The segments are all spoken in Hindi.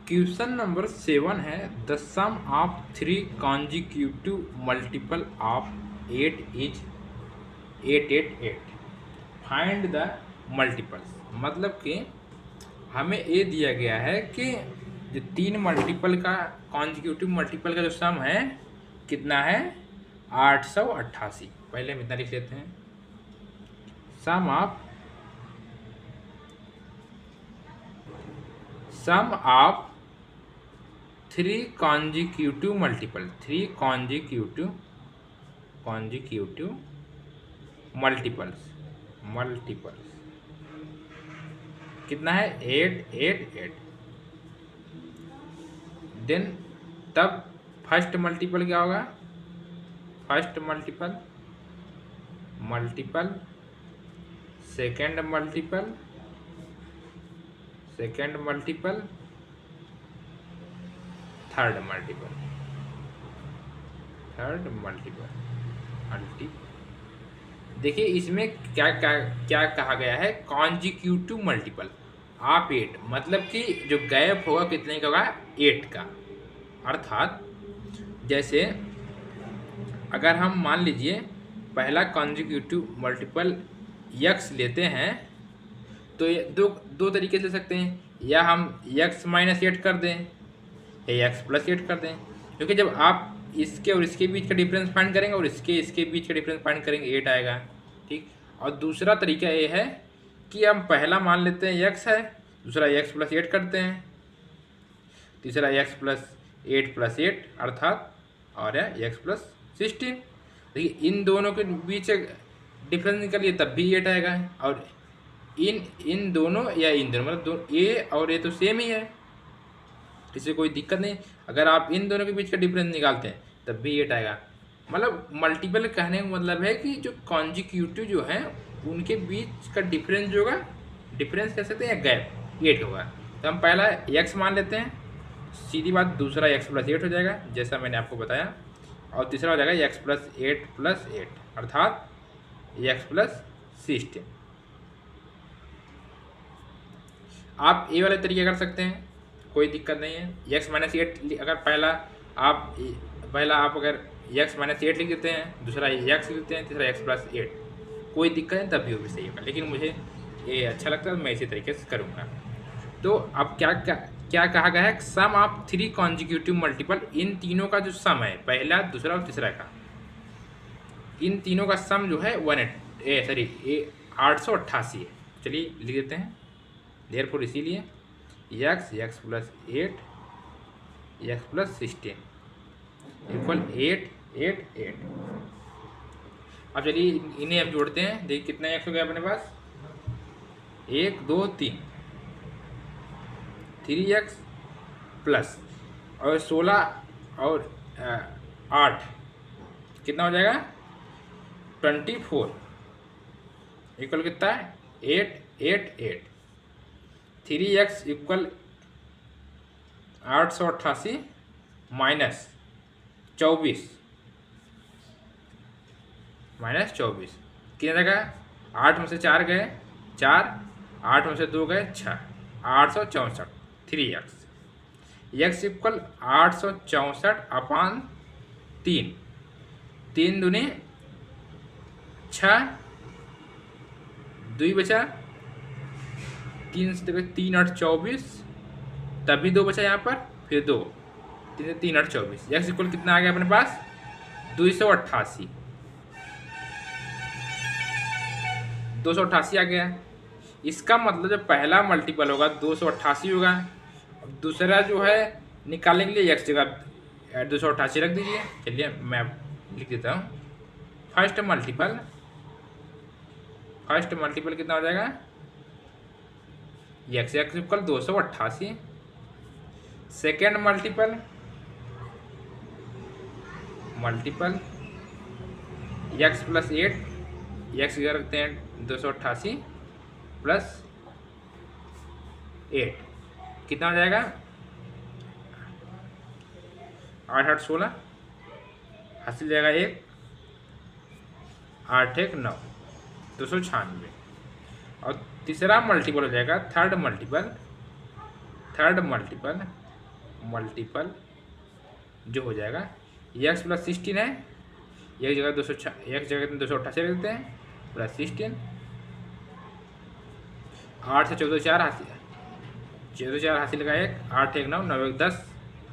क्वेश्चन नंबर 7 है the sum of 3 consecutive multiple of 8 is 888। Find the multiples. मतलब कि हमें ये दिया गया है कि जो 3 मल्टीपल का कॉन्जिक्यूटिव मल्टीपल का जो सम है कितना है 888। पहले हम इतना लिख लेते हैं, sum of 3 consecutive multiple, 3 consecutive multiples कितना है 888। देन तब फर्स्ट मल्टीपल क्या होगा, first multiple second multiple third multiple. देखिए इसमें क्या कहा गया है, कॉन्जिक्यूटिव मल्टीपल ऑफ 8, मतलब कि जो गैप होगा कितने का होगा 8 का। अर्थात जैसे अगर हम मान लीजिए पहला कॉन्जिक्यूटिव मल्टीपल x लेते हैं तो ये दो तरीके से ले सकते हैं, या हम x माइनस 8 कर दें या x प्लस 8 कर दें, क्योंकि जब आप इसके और इसके बीच का डिफरेंस फाइंड करेंगे और इसके बीच का डिफरेंस फाइंड करेंगे 8 आएगा। ठीक, और दूसरा तरीका ये है कि हम पहला मान लेते हैं x है, दूसरा x प्लस 8 करते हैं, तीसरा x प्लस 8 प्लस 8 अर्थात और है x प्लस 16। देखिए इन दोनों के बीच डिफरेंस निकलिए तब भी 8 आएगा, और इन दोनों या इन दोनों मतलब ए और ए तो सेम ही है, इससे कोई दिक्कत नहीं। अगर आप इन दोनों के बीच का डिफरेंस निकालते हैं तब भी 8 आएगा। मतलब मल्टीपल कहने का मतलब है कि जो कॉन्जिक्यूटिव जो है उनके बीच का डिफरेंस जो होगा, डिफरेंस कह सकते हैं या गैप 8 होगा। तो हम पहला x मान लेते हैं, सीधी बात, दूसरा x प्लस 8 हो जाएगा जैसा मैंने आपको बताया, और तीसरा हो जाएगा x प्लस 8 अर्थात x प्लस 16। आप ये वाले तरीके कर सकते हैं, कोई दिक्कत नहीं है। x माइनस 8 अगर पहला आप अगर x माइनस 8 लिख देते हैं, दूसरा x लिख देते हैं, तीसरा x प्लस 8, कोई दिक्कत नहीं, तब भी वो भी सही होगा। लेकिन मुझे ये अच्छा लगता है तो मैं इसी तरीके से करूँगा। तो अब क्या कहा गया है, सम ऑफ 3 कॉन्जिक्यूटिव मल्टीपल, इन तीनों का जो सम है पहला दूसरा और तीसरा का, इन तीनों का सम जो है 888 है। चलिए लिख देते हैं, देयरफॉर इसीलिए x plus 8 x plus 16 equal 888। अब चलिए इन्हें अब जोड़ते हैं, देखिए कितना x हो गया अपने पास, 1 2 3 3x प्लस और 16 और 8 कितना हो जाएगा 24 इक्वल कितना है 888। 3x इक्वल 888 माइनस 24 कितना जगह 8 में से 4 गए 4, 8 में से 2 गए 6, 864 3x इक्वल 864 अपान 3, 3 दूनी 6, 2 बचा, 3 से 3 8 24, तभी 2 बचा यहाँ पर, फिर 2 3 8 24, x इक्वल कितना आ गया अपने पास 288 आ गया। इसका मतलब जो पहला मल्टीपल होगा 288 होगा, दूसरा जो है निकालने के लिए x जगह 288 रख दीजिए। चलिए मैं लिख देता हूँ, फर्स्ट मल्टीपल कितना हो जाएगा x equal 288, second multiple x plus 8, x रखते हैं 288 प्लस 8 कितना हो जाएगा 8 8 16 हासिल जाएगा 1, 8 1 9 296। और तीसरा मल्टीपल हो जाएगा थर्ड मल्टीपल मल्टीपल जो हो जाएगा एक्स प्लस 16 है, एक जगह 288 रख देते हैं प्लस 16, 8 से 14 4 हासिल, 14 4 हासिल लगा 1, 8 1 9 9 1 10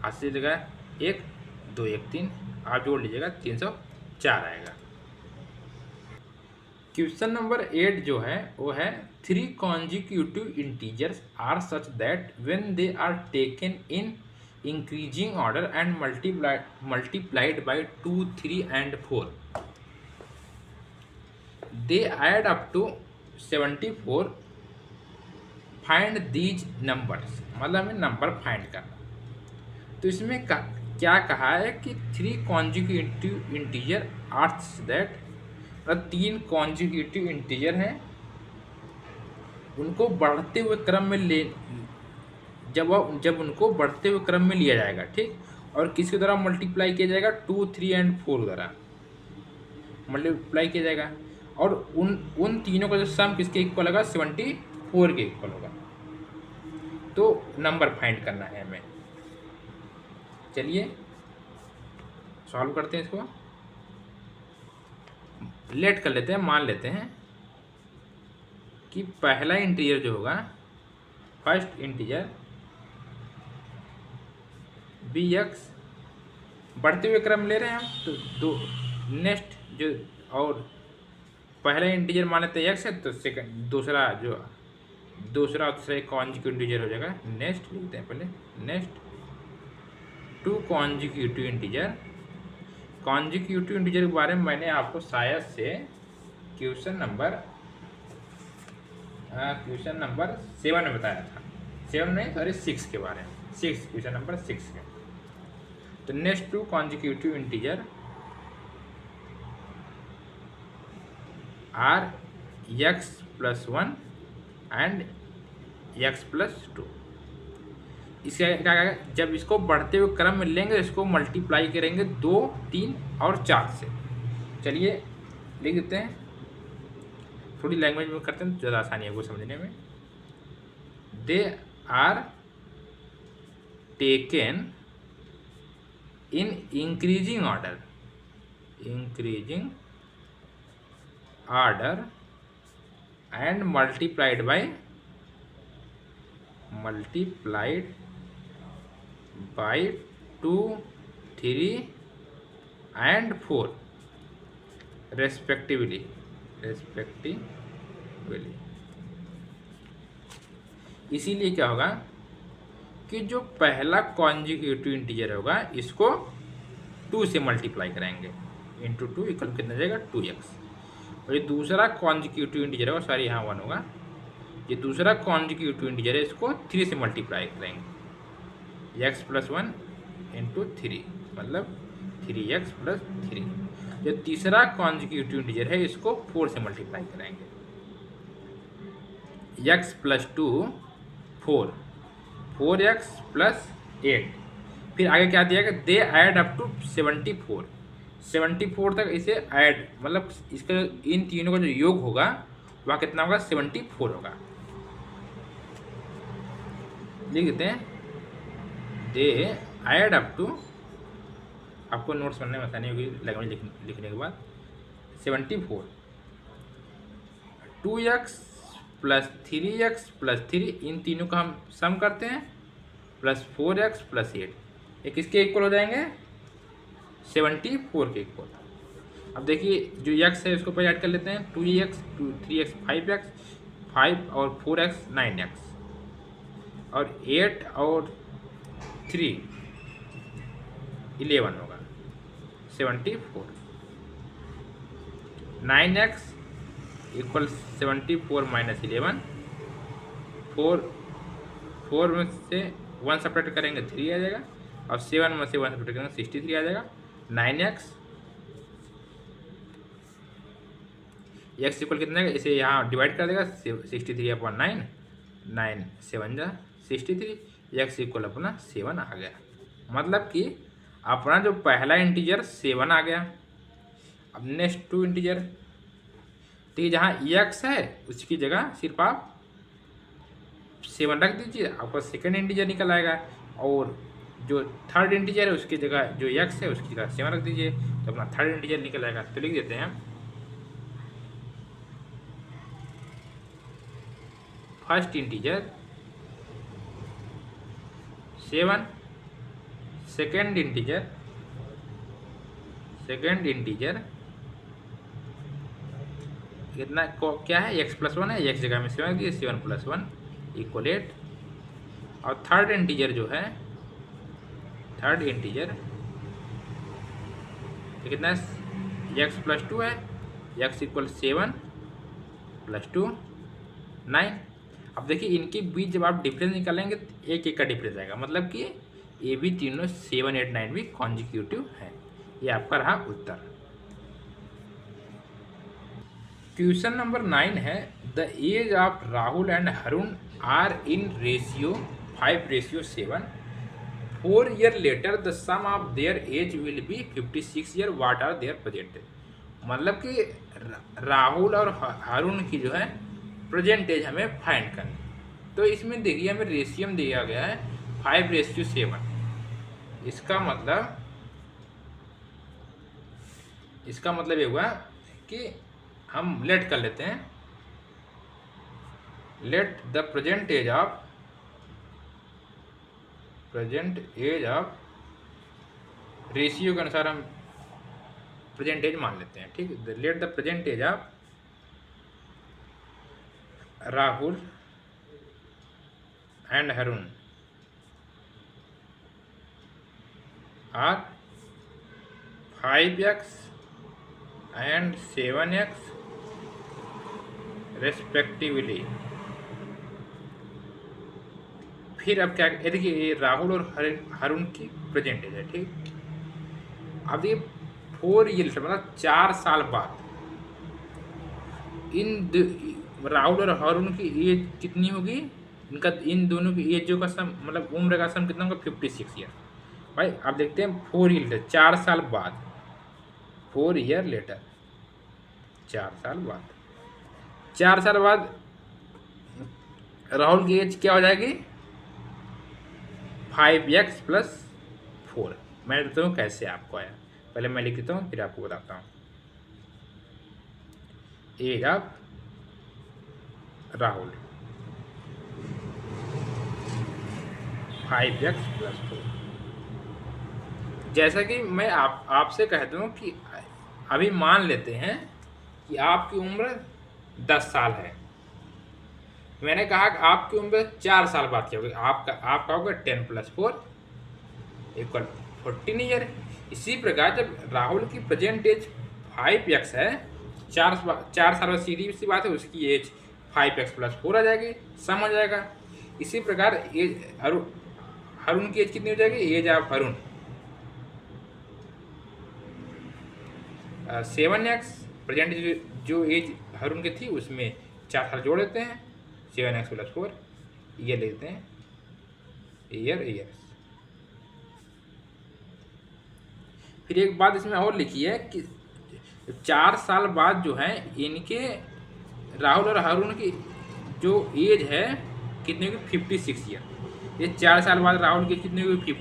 हासिल लगा 1 2 1 3, आप जोड़ लीजिएगा 304 आएगा। क्वेश्चन नंबर 8 जो है वो है 3 consecutive integers are such that when they are taken in increasing order and multiplied by 2 3 and 4 they add up to 74, find these numbers, मतलब हमें नंबर फाइंड करना। तो इसमें क्या कहा है कि 3 कॉन्जिक्यूटिव इंटीजर आर दैट, मतलब 3 कॉन्जिक्यूटिव इंटीजर हैं, उनको बढ़ते हुए क्रम में ले जब उनको बढ़ते हुए क्रम में लिया जाएगा, ठीक, और किसके द्वारा मल्टीप्लाई किया जाएगा 2 3 एंड 4 द्वारा मल्टीप्लाई किया जाएगा, और उन तीनों का जो सम किसके इक्वल होगा 74 के इक्वल होगा। तो नंबर फाइंड करना है हमें। चलिए सॉल्व करते हैं इसको, लेट कर लेते हैं, मान लेते हैं कि पहला इंटीजर जो होगा, फर्स्ट इंटीजर बी एक्स, बढ़ते हुए क्रम ले रहे हैं हम, तो दो नेक्स्ट जो, और पहला इंटीजर मान लेते हैं एक्स है, तो सेकंड दूसरा कॉन्जिक्यूटिव इंटीजर हो जाएगा। नेक्स्ट लिखते हैं पहले, next 2 consecutive integer. Consecutive integer के बारे में मैंने आपको शायद से क्वेश्चन नंबर 7 में बताया था, 7 नहीं सॉरी 6 के बारे में, क्वेश्चन नंबर 6 के। तो next 2 consecutive integer are x plus 1 and x plus 2। इसका क्या है, जब इसको बढ़ते हुए क्रम में लेंगे इसको मल्टीप्लाई करेंगे 2 3 और 4 से। चलिए लिख देते हैं, थोड़ी लैंग्वेज में करते हैं, ज़्यादा आसानी है वो समझने में। They are taken in increasing order and multiplied by 2 3 and 4 respectively। इसीलिए क्या होगा कि जो पहला कॉन्जिक्यूटिव इंटीजर होगा इसको 2 से मल्टीप्लाई करेंगे, इंटू 2 इक्वल कितना जाएगा 2x, और ये दूसरा कॉन्जिक्यूटिव इंटीजर होगा, सॉरी यहाँ 1 होगा, ये दूसरा कॉन्जिक्यूटिव इंटीजर है, इसको 3 से मल्टीप्लाई करेंगे, x प्लस 1 इंटू 3 मतलब 3x प्लस 3। जो तीसरा कॉन्जिक्यूटिव इंटीजर है इसको 4 से मल्टीप्लाई करेंगे, x प्लस 2 4x प्लस 8। फिर आगे क्या दिया गया, दे ऐड अप टू 74 तक इसे ऐड, मतलब इसका इन तीनों का जो योग होगा वह कितना होगा 74 होगा। लिख देते हैं, दे ऐड अप टू, आपको नोट्स बनने में आसानी होगी लैंग्वेज लिखने के बाद, 74 2x प्लस 3x प्लस 3, इन तीनों का हम सम करते हैं, प्लस 4x प्लस 8, ये किसके इक्वल हो जाएंगे 74 के इक्वल। अब देखिए जो x है उसको पहले ऐड कर लेते हैं, 2x 3x 5x 5 और 4x 9x और 8 और 3 11 होगा 74। 9x इक्वल 74 माइनस 11, 4 में से 1 सेपरेट करेंगे 3 आ जाएगा, और 7 में से 1 सेपरेट करेंगे 63 आ जाएगा। 9x इक्वल कितना है, इसे यहाँ डिवाइड कर देगा 63/9, 9 7 जा 63, x इक्वल अपना 7 आ गया। मतलब कि अपना जो पहला इंटीजर 7 आ गया। अब नेक्स्ट 2 इंटीजर, तो ये जहाँ x है उसकी जगह सिर्फ आप 7 रख दीजिए, आपका सेकेंड इंटीजर निकल आएगा। और जो थर्ड इंटीजर है उसकी जगह जो x है उसकी जगह 7 रख दीजिए, तो अपना थर्ड इंटीजर निकल आएगा। तो लिख देते हैं फर्स्ट इंटीजर 7, सेकेंड इंटीजर कितना क्या है, x+1 है, x जगह में 7 रख दीजिए, 7 + 1 = 8। और थर्ड इंटीजर जो है, थर्ड इंटीजर कितना है, x+2 है, x = 7 + 2 9। अब देखिए इनके बीच जब आप डिफरेंस निकालेंगे तो एक एक का डिफरेंस आएगा, मतलब कि ये भी तीनों 7, 8, 9 भी कॉन्जिक्यूटिव है। ये आपका रहा उत्तर। क्वेश्चन नंबर 9 है the age of Rahul and Harun are in ratio 5:7। 4 years later the sum of their age will be 56 years. What are their present age? मतलब कि राहुल और हरुण की जो है प्रेजेंट एज हमें फाइंड करनी। तो इसमें देखिए हमें रेशियम दिया गया है 5:7। इसका मतलब ये हुआ कि हम लेट कर लेते हैं, let the present age of ratio के अनुसार हम प्रेजेंट एज मान लेते हैं, ठीक है। Let the present age of Rahul and Harun are 5x and 7x respectively. फिर अब क्या, देखिए ये राहुल और हरुण की प्रेजेंट एज है, ठीक। अब ये 4 years मतलब 4 साल बाद राहुल और हरुण की एज कितनी होगी, इनका इन दोनों की एज जो का सम मतलब उम्र का सम कितना होगा, 56 ईयर। भाई आप देखते हैं 4 years 4 साल बाद, 4 years later 4 साल बाद, 4 साल बाद राहुल की एज क्या हो जाएगी, 5x + 4। मैं देता हूँ कैसे आपको आया, पहले मैं लिख देता हूँ फिर आपको बताता हूँ। Age of Rahul 5x + 4। जैसा कि मैं आपसे कहता हूँ कि अभी मान लेते हैं कि आपकी उम्र 10 साल है। मैंने कहा कि आपकी उम्र 4 साल बाद क्या होगी, आपका होगा 10 + 4 = 14 ईयर। इसी प्रकार जब राहुल की प्रेजेंट एज 5x है, 4 साल बाद सीधी सी बात है उसकी एज 5x + 4 आ जाएगी, सम हो जाएगा। इसी प्रकार एज हरुण की एज कितनी हो जाएगी, age of Harun 7x, present जो एज हरुण की थी उसमें 4 साल जोड़ देते हैं, 7x + 4 ईयर लेते हैं, ईयर्स। फिर एक बात इसमें और लिखी है कि 4 साल बाद जो है इनके राहुल और हरुण की जो एज है कितनी होगी, 56 ईयर। ये 4 साल बाद राहुल की कितनी होगी,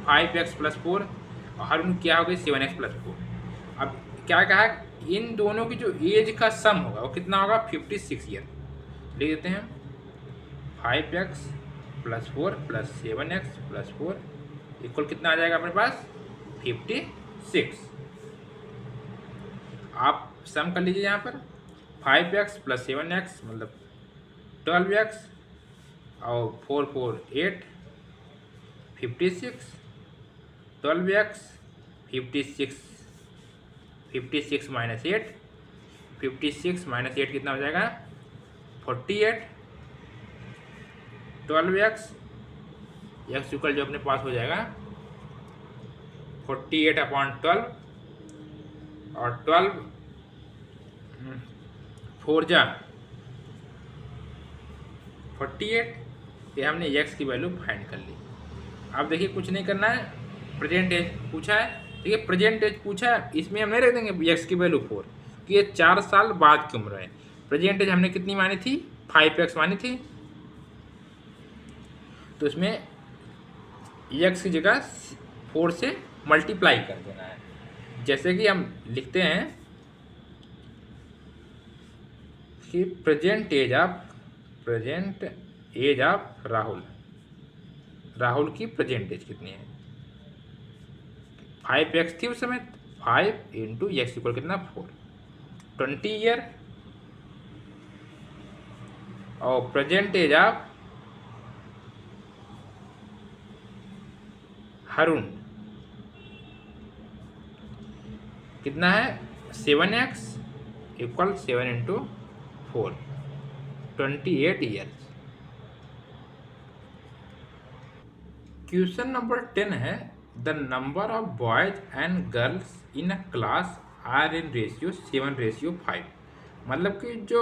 5x + 4 और हरुण क्या हो गई, 7x + 4। अब क्या कहा, इन दोनों की जो एज का सम होगा वो कितना होगा, 56 ईयर। लिख देते हैं 5x + 4 + 7x + 4 इक्वल कितना आ जाएगा अपने पास, 56। आप सम कर लीजिए यहाँ पर, 5x + 7x मतलब 12x और 4 4 8 56, 12x 56 56 - 8, 56 - 8 कितना हो जाएगा, 48। 12x x इक्वल जो अपने पास हो जाएगा 48/12 और 12 4 जा 48। ये हमने x की वैल्यू फाइंड कर ली। अब देखिए कुछ नहीं करना है, प्रेजेंट एज पूछा है, देखिए प्रेजेंट एज पूछा है, इसमें हम नहीं रख देंगे x की वैल्यू 4 कि ये 4 साल बाद की उम्र है। प्रेजेंट एज हमने कितनी मानी थी, 5x मानी थी, तो इसमें एक्स की जगह 4 से मल्टीप्लाई कर देना है। जैसे कि हम लिखते हैं कि प्रेजेंट एज ऑफ राहुल की प्रेजेंट एज कितनी है। 5x थी उस समय, 5 इंटू एक्स इक्वल कितना 4, 20 ईयर। और प्रेजेंट एज ऑफ हरुण कितना है, 7x equal 7 into 4, 28 years. Question number 10 है the number of boys and girls in a class are in ratio 7:5। मतलब कि जो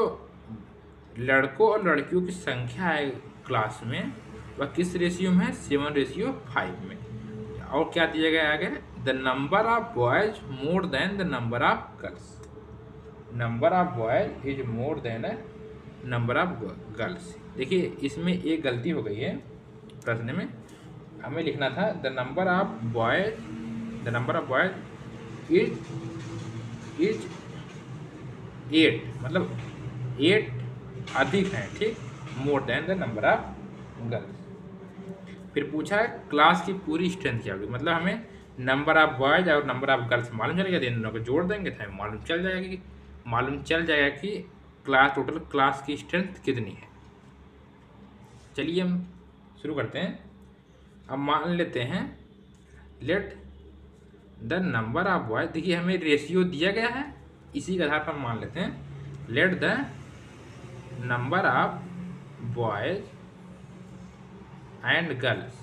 लड़कों और लड़कियों की संख्या है क्लास में वह किस रेशियो में है, 7:5 में। और क्या दिया गया आगे, the number of boys more than the number of girls. Number of boys is more than number of girls. देखिए इसमें एक गलती हो गई है प्रश्न में, हमें लिखना था the number of boys is 8, मतलब 8 अधिक है, ठीक, more than the number of girls. फिर पूछा है क्लास की पूरी स्ट्रेंथ क्या होगी, मतलब हमें नंबर ऑफ बॉयज और नंबर ऑफ गर्ल्स मालूम चलेगा, इन दोनों को जोड़ देंगे तो हमें मालूम चल जाएगा कि टोटल क्लास की स्ट्रेंथ कितनी है। चलिए हम शुरू करते हैं। अब मान लेते हैं let the number of boys, देखिए हमें रेशियो दिया गया है, इसी के आधार पर मान लेते हैं let the number of boys and girls,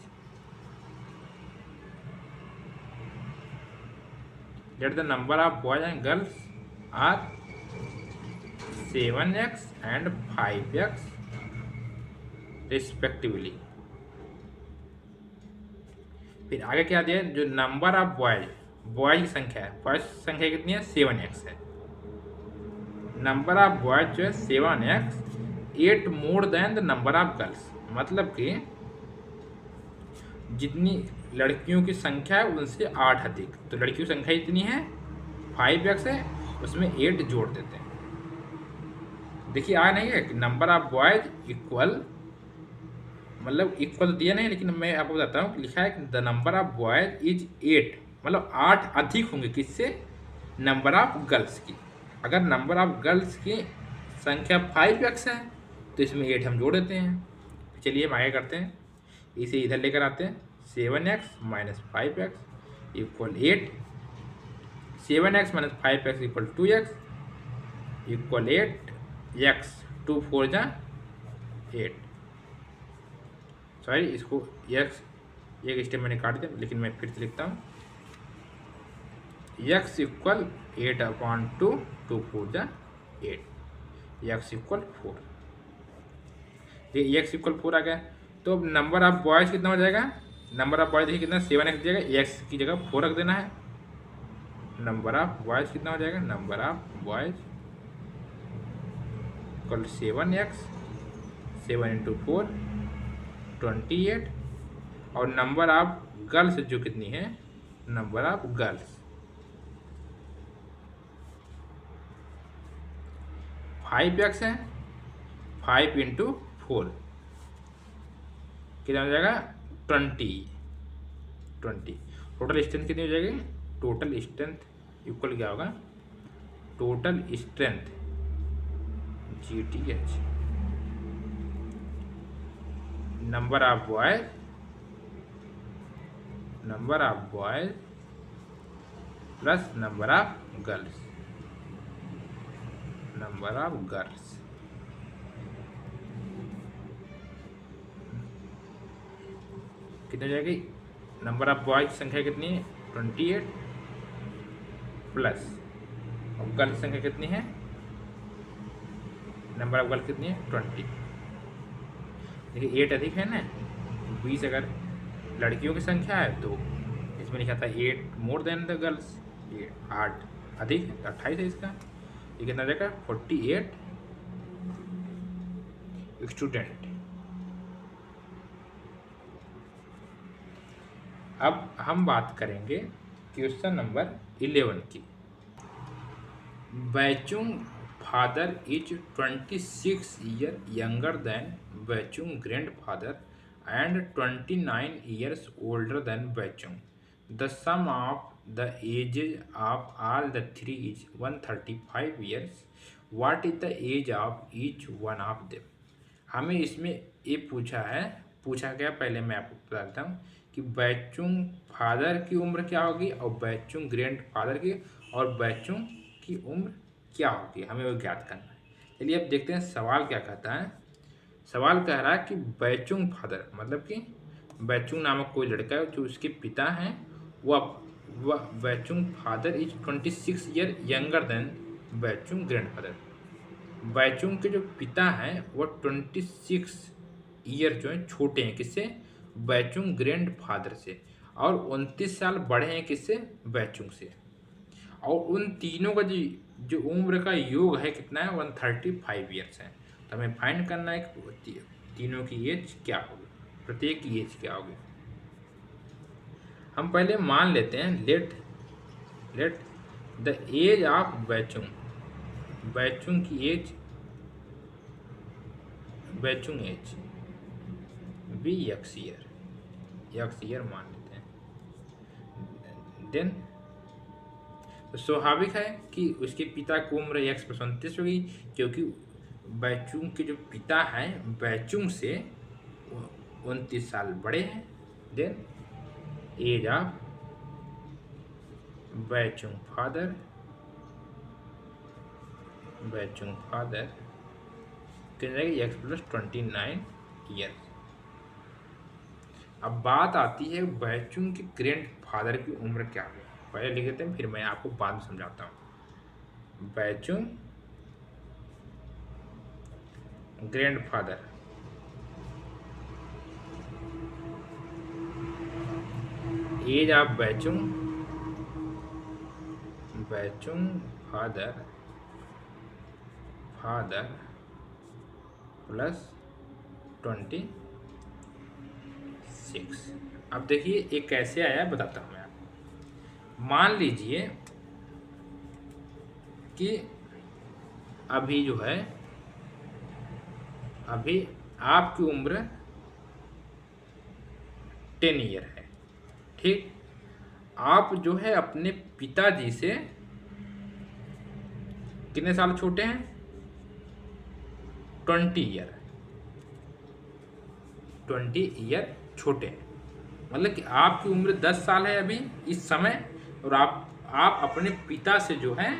let the number of boys and girls are 7x and 5x respectively. फिर आगे क्या दिया, जो नंबर ऑफ बॉयज की संख्या है, बॉयज की संख्या कितनी है, 7x है। नंबर ऑफ बॉयज जो है 7x, 8 more than the number of girls, मतलब कि जितनी लड़कियों की संख्या है उनसे 8 अधिक, तो लड़कियों की संख्या इतनी है 5x है, उसमें 8 जोड़ देते हैं। देखिए आ नहीं है कि नंबर ऑफ बॉयज इक्वल, मतलब इक्वल तो दिया नहीं, लेकिन मैं आपको बताता हूँ, लिखा है कि the number of boys is 8, मतलब 8 अधिक होंगे किससे, नंबर ऑफ गर्ल्स की। अगर नंबर ऑफ गर्ल्स की संख्या 5x है तो इसमें 8 हम जोड़ देते हैं। चलिए हम आगे करते हैं, इसे इधर लेकर आते हैं, 7x minus 5x equal 8, 7x minus 5x equal 2x equal 8x, 2 4 जा 8, सॉरी इसको x एक स्टेप मैंने काट दिया, लेकिन मैं फिर से लिखता हूँ, x इक्वल 8/2, 2 4 जा 8, x इक्वल 4। ये x इक्वल 4 आ गया, तो अब नंबर ऑफ बॉयज कितना हो जाएगा, नंबर ऑफ बॉयज देखिए कितना, 7x दिएगा, x की जगह 4 रख देना है। नंबर ऑफ बॉयज कितना हो जाएगा, number of boys equal 7x, 7 into 4 28, और नंबर ऑफ गर्ल्स जो कितनी है, नंबर ऑफ गर्ल्स 5x है, 5 इंटू 4 कितना हो जाएगा 20। टोटल स्ट्रेंथ कितनी हो जाएगी, टोटल स्ट्रेंथ इक्वल क्या होगा, total strength GTH, number of boys plus number of girls, कितनी हो जाएगी, नंबर ऑफ बॉयज की संख्या कितनी है 28 प्लस, और गर्ल्स की संख्या कितनी है, नंबर ऑफ गर्ल्स कितनी है 20। देखिए 8 अधिक है ना, 20 अगर लड़कियों की संख्या है तो इसमें लिखा था 8 मोर देन द गर्ल्स, ये 8 अधिक 28 है इसका, ये कितना जाएगा 48 स्टूडेंट। अब हम बात करेंगे क्वेश्चन नंबर 11 की। Baichung father is 26 year younger than Baichung grandfather and 29 years older than Baichung. The sum of the ages of all the three is 135 years. What is the age of each one of them? हमें इसमें ये पूछा गया। पहले मैं आपको बता देता हूँ कि बैचुंग फादर की उम्र क्या होगी और बैचुंग ग्रैंड फादर की और बैचुंग की उम्र क्या होगी, हमें वो ज्ञात करना है। चलिए अब देखते हैं सवाल क्या कहता है। सवाल कह रहा है कि बैचुंग फादर मतलब कि बैचुंग नामक कोई लड़का है जो उसके पिता हैं, वह Baichung father is 26 year younger than Baichung grandfather. Baichung के जो पिता हैं वह 26 ईयर जो है छोटे हैं किससे, बैचुंग ग्रैंडफादर से, और 29 साल बड़े हैं किससे, बैचुंग से। और उन तीनों का जो उम्र का योग है कितना है, 135 ईयर्स है। तो हमें फाइंड करना है कि तीनों की एज क्या होगी, प्रत्येक की एज क्या होगी। हम पहले मान लेते हैं let the age of Baichung, Baichung की age, Baichung age be x year मान लेते हैं। देन तो स्वाभाविक है कि उसके पिता की उम्र x + 29 होगी, क्योंकि बैचुंग के जो पिता हैं बैचुंग से 29 साल बड़े हैं। Then age of Baichung father कितने x + 29 ईयर। अब बात आती है बैचुंग के ग्रैंड फादर की उम्र क्या है। पहले लिख देते हैं, फिर मैं आपको बाद में समझाता हूँ। Baichung grandfather age of Baichung father plus 26। अब देखिए ये कैसे आया बताता हूँ मैं आपको। मान लीजिए कि अभी जो है, अभी आपकी उम्र 10 ईयर है, ठीक। आप जो है अपने पिताजी से कितने साल छोटे हैं, 20 ईयर छोटे हैं। मतलब कि आपकी उम्र 10 साल है अभी इस समय, और आप अपने पिता से जो है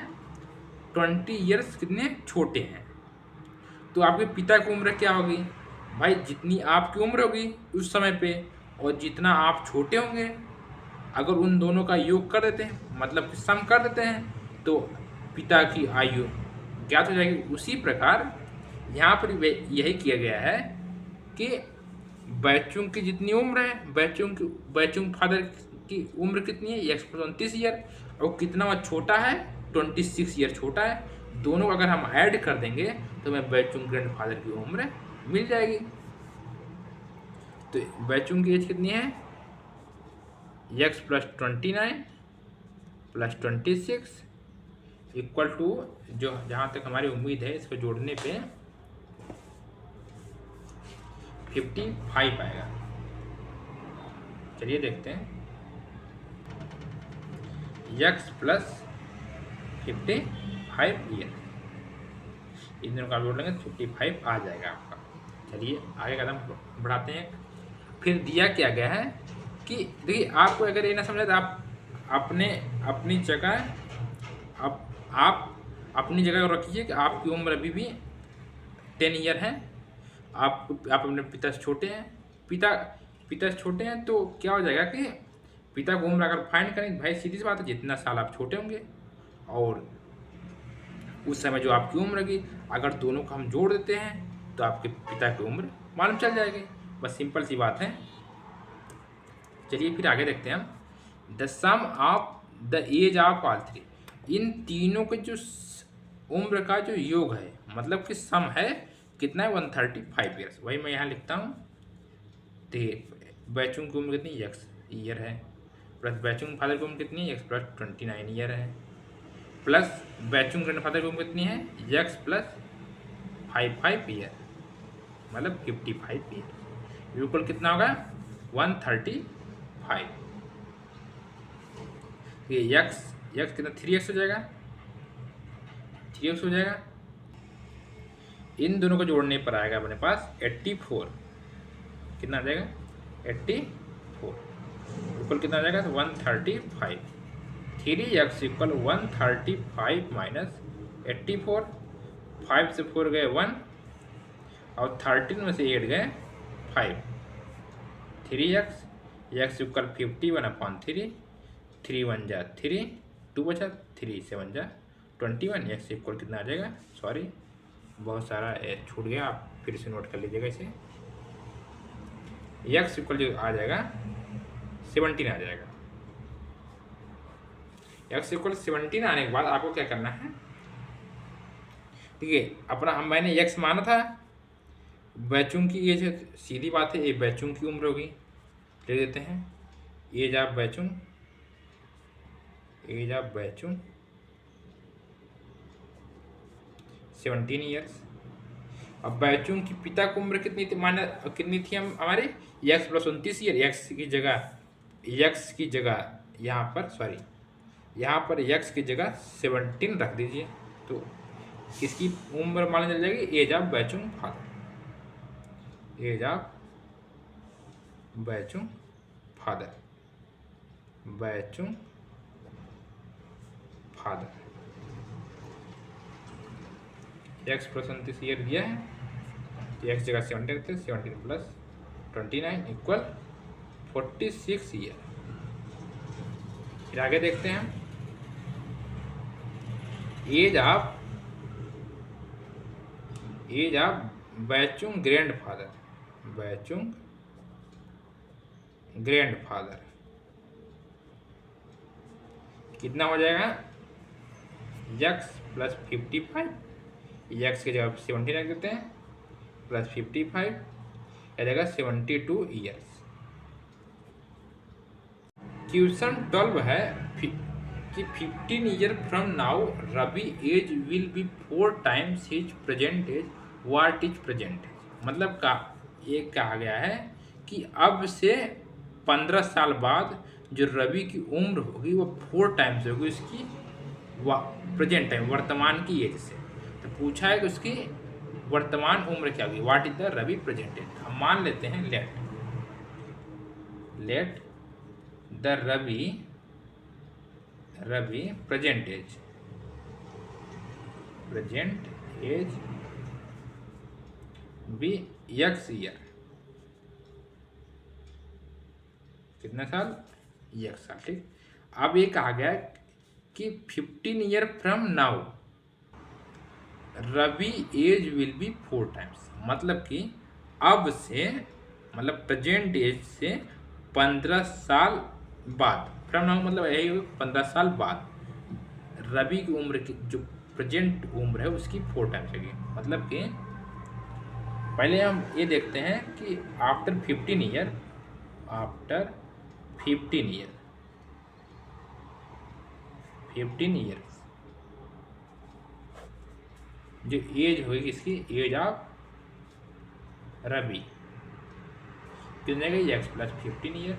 20 ईयर्स कितने छोटे हैं। तो आपके पिता की उम्र क्या होगी भाई, जितनी आपकी उम्र होगी उस समय पे और जितना आप छोटे होंगे, अगर उन दोनों का योग कर देते हैं, मतलब कि सम कर देते हैं, तो पिता की आयु ज्ञात हो जाएगी। उसी प्रकार यहाँ पर यही किया गया है कि बैचुंग की जितनी उम्र है, बैचुंग फादर की उम्र कितनी है, x + 29 ईयर, और कितना वह छोटा है, 26 ईयर छोटा है। दोनों अगर हम ऐड कर देंगे तो हमें बैचुंग ग्रैंडफादर की उम्र मिल जाएगी। तो बैचुंग की एज कितनी है, x + 29 + 26 इक्वल टू, जो जहाँ तक हमारी उम्मीद है इसको जोड़ने पे 55 आएगा। चलिए देखते हैं, x + 55 ईयर, इन दोनों का जोड़ लेंगे 55 आ जाएगा आपका। चलिए आगे कदम बढ़ाते हैं। फिर दिया क्या गया है कि देखिए, आपको अगर ये ना समझा तो आप अपनी जगह आप अपनी जगह रखिए कि आपकी उम्र अभी भी 10 ईयर है। आप अपने पिता से छोटे हैं, पिता से छोटे हैं, तो क्या हो जाएगा कि पिता की उम्र अगर फाइंड करें, भाई सीधी सी बात है, जितना साल आप छोटे होंगे और उस समय जो आपकी उम्र होगी, अगर दोनों को हम जोड़ देते हैं तो आपके पिता की उम्र मालूम चल जाएगी। बस सिंपल सी बात है। चलिए फिर आगे देखते हैं हम। The sum of the age of all three, इन तीनों के जो उम्र का जो योग है, मतलब कि सम है कितना है, 135 ईयर्स। वही मैं यहाँ लिखता हूँ। तो बैचुंग की उम्र कितनी, ईयर है, प्लस बैचुंग फादर की उम्र कितनी है, एक्स प्लस 29 ईयर है, प्लस बैचुंग ग्रैंडफादर की उम्र कितनी है, एक्स प्लस 55 ईयर, मतलब 55 ईयर, इक्वल कितना होगा 135। ये एक्स कितना 3x हो जाएगा, 3x हो जाएगा। इन दोनों को जोड़ने पर आएगा अपने पास 84, कितना आ जाएगा 84, इक्वल कितना आ जाएगा 135। 3x इक्वल 135 माइनस 84, 5 से 4 गए 1 और 13 में से 8 गए 5, 3x इक्वल 51/3, 3 1 जा 3, 2 बचा, 3 7 जा 21, x इक्वल कितना आ जाएगा, सॉरी बहुत सारा छूट गया, आप फिर से नोट कर लीजिएगा इसे, x इक्वल जो आ जाएगा 17 आ जाएगा। x इक्वल 17 आने के बाद आपको क्या करना है, ठीक है, अपना मैंने x माना था, बैचुंग की एज है, सीधी बात है, ये बैचुंग की उम्र होगी, ले देते हैं age of Baichung, age of Baichung 17 years. अब बैचुंग की पिता की उम्र कितनी थी, माना कितनी थी हम हमारे, एक्स प्लस 29 ईयर, एक्स की जगह यहाँ पर सॉरी यहाँ पर एक्स की जगह 17 रख दीजिए, तो इसकी उम्र मालूम चल जाएगी, age of Baichung father, age of Baichung father, Baichung father, x plus 29 year दिया है, तो एक्स जगह 17 रखते हैं, 17 प्लस 29 इक्वल 46 ईयर। फिर आगे देखते हैं, age of Baichung grandfather, Baichung grandfather कितना हो जाएगा, एक्स प्लस 55, एक्स की जगह 17 रख देते हैं, प्लस 55 आ जाएगा 72 ईयर्स। क्वेश्चन 12 है कि 15 year from now Ravi age will be 4 times his present age, what is present age, मतलब का ये कहा गया है कि अब से 15 साल बाद जो रवि की उम्र होगी वो 4 टाइम्स होगी उसकी प्रेजेंट टाइम, वर्तमान की एज से। तो पूछा है कि उसकी वर्तमान उम्र क्या होगी, what is the Ravi present age. हम मान लेते हैं let the Ravi present age be x year, कितने साल, एक्स साल, ठीक। अब ये कहा गया कि 15 year from now Ravi age will be 4 times, मतलब कि अब से, मतलब प्रेजेंट एज से 15 साल बाद, फ्रॉम नाउ मतलब यही 15 साल बाद रवि की उम्र की जो प्रेजेंट उम्र है उसकी 4 टाइम्स होगी। मतलब कि पहले हम ये देखते हैं कि आफ्टर 15 ईयर जो एज होगी इसकी, एज ऑफ रवि कितने गई, एक्स प्लस 15 ईयर।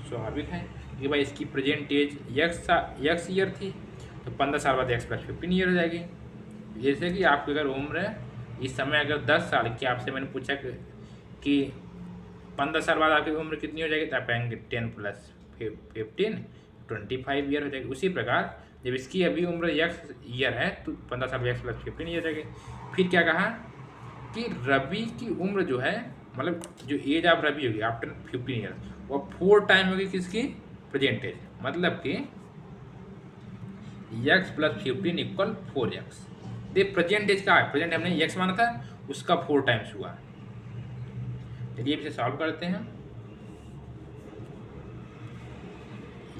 स्वाभाविक है कि भाई इसकी प्रेजेंट एज एक्स ईयर थी, तो 15 साल बाद एक्स प्लस 15 ईयर हो जाएगी। जैसे कि आपकी अगर उम्र है इस समय अगर 10 साल की, आपसे मैंने पूछा कि 15 साल बाद आपकी उम्र कितनी हो जाएगी, तो आप कहेंगे 10 प्लस 15 25 ईयर हो जाएगी। उसी प्रकार जब इसकी अभी उम्र एक्स ईयर है तो 15 साल एक्स प्लस 15 ईयर जाएगी। फिर क्या कहा कि रवि की उम्र जो है, मतलब जो एज ऑफ रवि होगी आफ्टर 15 ईयर, वो 4 टाइम होगी किसकी, प्रेजेंट एज, मतलब कि एक्स प्लस 15 इक्वल 4x। ये प्रेजेंट एज का है, प्रेजेंट हमने एक्स माना था उसका 4 टाइम्स हुआ। चलिए इसे सॉल्व करते हैं,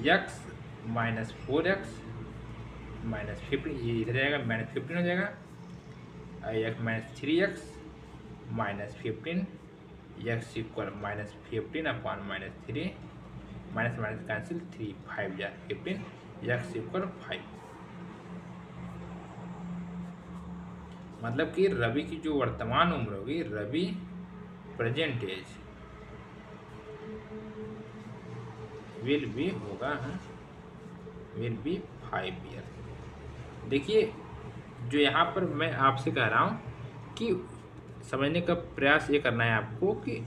x माइनस 4x माइनस 15, ये इधर जाएगा माइनस 15 हो जाएगा, x minus 3x minus 15 x equal -15/-3, minus minus cancel, 3 5 जा 15, एक्स इक्वल 5। मतलब कि रवि की जो वर्तमान उम्र होगी, Ravi present age will be होगा विल बी 5 ईयर। देखिए जो यहाँ पर मैं आपसे कह रहा हूँ कि समझने का प्रयास ये करना है आपको कि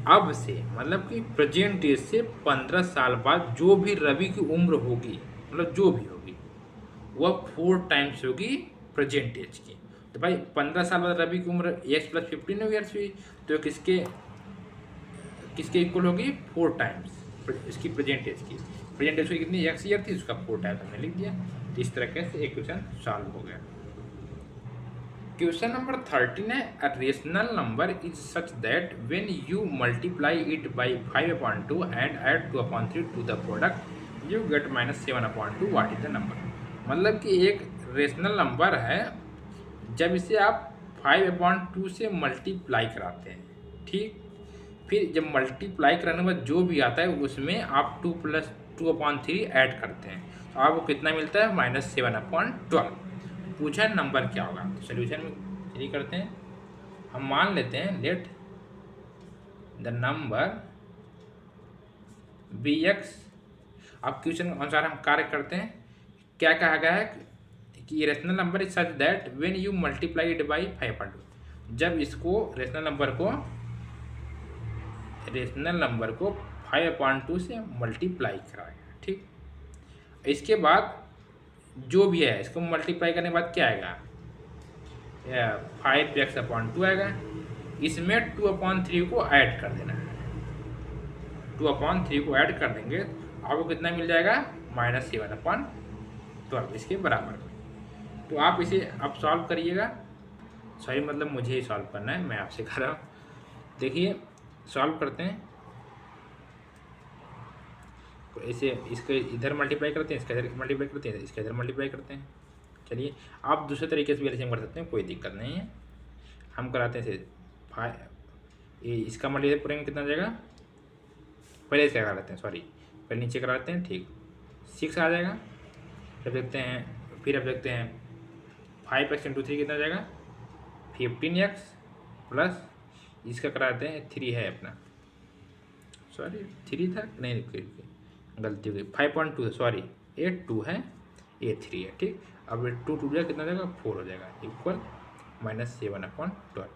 अब से मतलब कि प्रेजेंट एज से 15 साल बाद जो भी रवि की उम्र होगी, मतलब जो भी होगी वह 4 टाइम्स होगी प्रेजेंट एज की। तो भाई 15 साल बाद रवि की उम्र x + 15 ईयर्स हुई, तो किसके इक्वल होगी 4 टाइम्स इसकी प्रेजेंट एज की। प्रेजेंट एज की कितनी x ईयर थी, उसका 4 टाइम्स हमने लिख दिया। तो इस तरीके से एक क्वेश्चन सॉल्व हो गया। क्वेश्चन नंबर 13 है, a rational number is such that when you multiply it by 5/2 and add 2/3 to the product you get -7/2, what is the number. मतलब कि एक रेशनल नंबर है, जब इसे आप 5/2 से मल्टीप्लाई कराते हैं, ठीक, फिर जब मल्टीप्लाई कराने के बाद जो भी आता है उसमें आप 2 + 2/3 ऐड करते हैं, तो आपको कितना मिलता है -7/12। पूछा है नंबर क्या होगा। तो सोल्यूशन में यही करते हैं, हम मान लेते हैं let the number be x. अब क्वेश्चन के अनुसार हम कार्य करते हैं। क्या कहा गया है कि rational number is such that when you multiply it by 5/2, जब इसको रेशनल नंबर को 5/2 से मल्टीप्लाई कराएगा, ठीक। इसके बाद जो भी है इसको मल्टीप्लाई करने के बाद क्या आएगा, 5x/2 आएगा। इसमें 2/3 को ऐड कर देना है, 2/3 को ऐड कर देंगे आपको कितना मिल जाएगा -7/12 इसके बराबर। तो आप इसे अब सॉल्व करिएगा। सॉरी मतलब मुझे ही सॉल्व करना है, मैं आपसे कर रहा हूँ। देखिए सॉल्व करते हैं, इसे इसके इधर मल्टीप्लाई करते हैं, इसका इधर मल्टीप्लाई करते हैं, इसका इधर मल्टीप्लाई करते हैं। चलिए आप दूसरे तरीके से भी एलसीएम कर सकते हैं, कोई दिक्कत नहीं है। हम कराते हैं इसे 5, इसका मल्टीप्लाई करेंगे कितना आ जाएगा, पहले इसका करा लेते हैं, सॉरी पहले नीचे करा लेते हैं, ठीक 6 आ जाएगा। फिर देखते हैं, फिर अब देखते हैं 5x × 3 कितना आ जाएगा 15x प्लस इसका कराते हैं 3 है अपना, सॉरी 3 था नहीं, गलती हो गई, 5.2 सॉरी 8 2 है, ये 3 है, ठीक। अब 2 टूट जाएगा कितना हो जाएगा 4 हो जाएगा, इक्वल -7/12।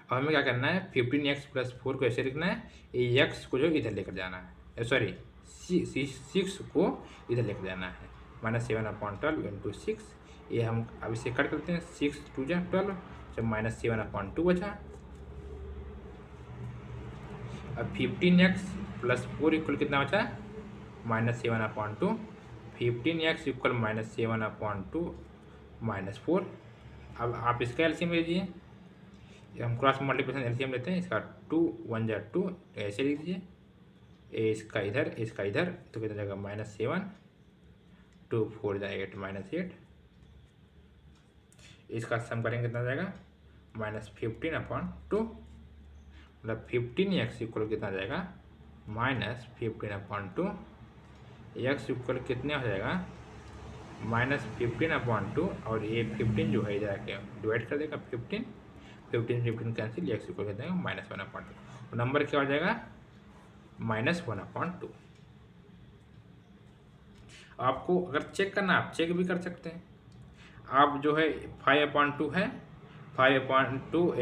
अब हमें क्या करना है 15x + 4 को ऐसे लिखना है, ये x को जो इधर लेकर जाना है, सॉरी 6 को इधर लेकर जाना है, -7/12 × 6। ये हम अब इसे कट करते हैं, 6 2 जा 12, जब -7/2 बचा। अब 15x + 4 इक्वल कितना बचा -7/2, 15x इक्वल -7/2 -4। अब आप इसका एलसीएम लीजिए, हम क्रॉस मल्टीप्लिकेशन एलसीएम लेते हैं, इसका 2 1 जा 2 ऐसे लिख दीजिए, इसका इधर तो कितना जाएगा -7, 2 4 जाएगा 8 इसका सम करेंगे कितना जाएगा -15/2, मतलब 15x इक्वल कितना जाएगा -15/2, x इक्वल कितने हो जाएगा -15/2, और ये 15 जो है इधर आके डिवाइड कर देगा 15 कैंसिल, x इक्वल कर देगा -1/2। नंबर क्या हो जाएगा -1/2। आपको अगर चेक करना आप चेक भी कर सकते हैं। आप जो है 5/2 है, 5x/2 +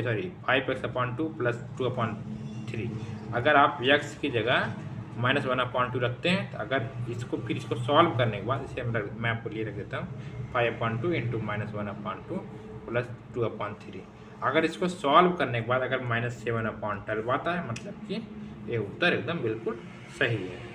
2/3, अगर आप x की जगह -1/2 रखते हैं, तो अगर इसको फिर इसको सॉल्व करने के बाद इसे मैं आपको लिए रख देता हूँ 5/2 × -1/2 + 2/3। अगर इसको सॉल्व करने के बाद अगर -7/12 आता है, मतलब कि ये उत्तर एकदम बिल्कुल सही है।